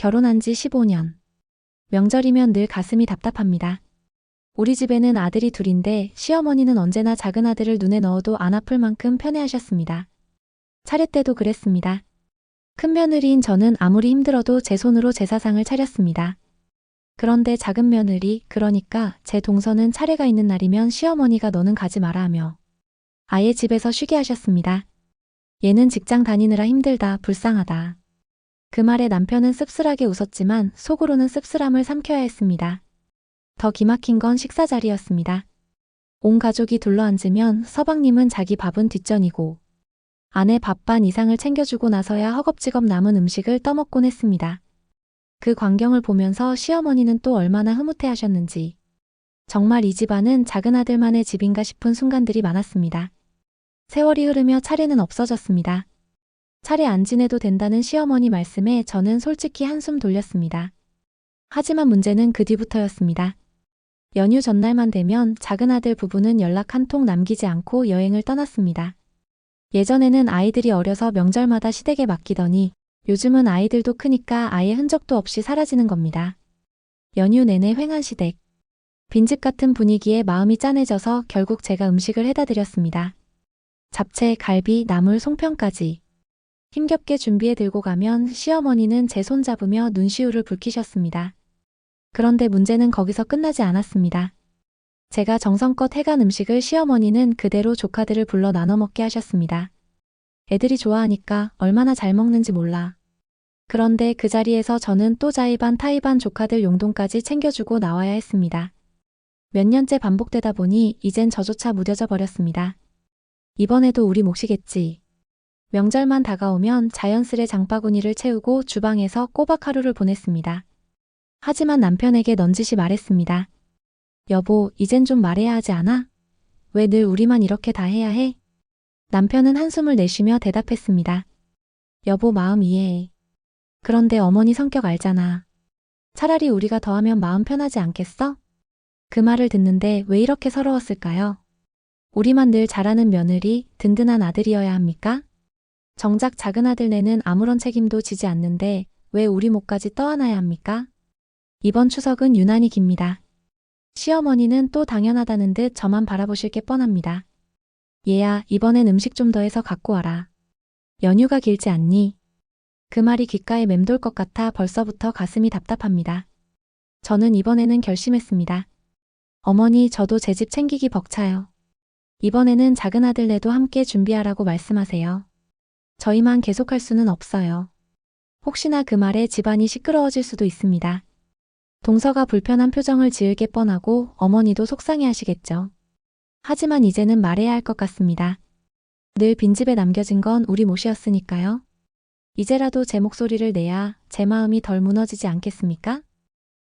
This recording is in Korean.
결혼한 지 15년. 명절이면 늘 가슴이 답답합니다. 우리 집에는 아들이 둘인데 시어머니는 언제나 작은 아들을 눈에 넣어도 안 아플 만큼 편애하셨습니다. 차례 때도 그랬습니다. 큰 며느리인 저는 아무리 힘들어도 제 손으로 제사상을 차렸습니다. 그런데 작은 며느리, 그러니까 제 동서는 차례가 있는 날이면 시어머니가 너는 가지 마라 하며 아예 집에서 쉬게 하셨습니다. 얘는 직장 다니느라 힘들다, 불쌍하다. 그 말에 남편은 씁쓸하게 웃었지만 속으로는 씁쓸함을 삼켜야 했습니다. 더 기막힌 건 식사 자리였습니다. 온 가족이 둘러앉으면 서방님은 자기 밥은 뒷전이고 아내 밥반 이상을 챙겨주고 나서야 허겁지겁 남은 음식을 떠먹곤 했습니다. 그 광경을 보면서 시어머니는 또 얼마나 흐뭇해하셨는지 정말 이 집안은 작은 아들만의 집인가 싶은 순간들이 많았습니다. 세월이 흐르며 차례는 없어졌습니다. 차례 안 지내도 된다는 시어머니 말씀에 저는 솔직히 한숨 돌렸습니다. 하지만 문제는 그 뒤부터였습니다. 연휴 전날만 되면 작은 아들 부부는 연락 한 통 남기지 않고 여행을 떠났습니다. 예전에는 아이들이 어려서 명절마다 시댁에 맡기더니 요즘은 아이들도 크니까 아예 흔적도 없이 사라지는 겁니다. 연휴 내내 횡한 시댁. 빈집 같은 분위기에 마음이 짠해져서 결국 제가 음식을 해다 드렸습니다. 잡채, 갈비, 나물, 송편까지. 힘겹게 준비해 들고 가면 시어머니는 제 손 잡으며 눈시울을 붉히셨습니다. 그런데 문제는 거기서 끝나지 않았습니다. 제가 정성껏 해간 음식을 시어머니는 그대로 조카들을 불러 나눠 먹게 하셨습니다. 애들이 좋아하니까 얼마나 잘 먹는지 몰라. 그런데 그 자리에서 저는 또 자의반 타의반 조카들 용돈까지 챙겨주고 나와야 했습니다. 몇 년째 반복되다 보니 이젠 저조차 무뎌져 버렸습니다. 이번에도 우리 몫이겠지. 명절만 다가오면 자연스레 장바구니를 채우고 주방에서 꼬박 하루를 보냈습니다. 하지만 남편에게 넌지시 말했습니다. 여보, 이젠 좀 말해야 하지 않아? 왜 늘 우리만 이렇게 다 해야 해? 남편은 한숨을 내쉬며 대답했습니다. 여보 마음 이해해. 그런데 어머니 성격 알잖아. 차라리 우리가 더 하면 마음 편하지 않겠어? 그 말을 듣는데 왜 이렇게 서러웠을까요? 우리만 늘 잘하는 며느리, 든든한 아들이어야 합니까? 정작 작은 아들네는 아무런 책임도 지지 않는데 왜 우리 몫까지 떠안아야 합니까? 이번 추석은 유난히 깁니다. 시어머니는 또 당연하다는 듯 저만 바라보실 게 뻔합니다. 얘야, 이번엔 음식 좀 더 해서 갖고 와라. 연휴가 길지 않니? 그 말이 귓가에 맴돌 것 같아 벌써부터 가슴이 답답합니다. 저는 이번에는 결심했습니다. 어머니, 저도 제 집 챙기기 벅차요. 이번에는 작은 아들네도 함께 준비하라고 말씀하세요. 저희만 계속할 수는 없어요. 혹시나 그 말에 집안이 시끄러워질 수도 있습니다. 동서가 불편한 표정을 지을 게 뻔하고 어머니도 속상해 하시겠죠. 하지만 이제는 말해야 할 것 같습니다. 늘 빈집에 남겨진 건 우리 몫이었으니까요. 이제라도 제 목소리를 내야 제 마음이 덜 무너지지 않겠습니까?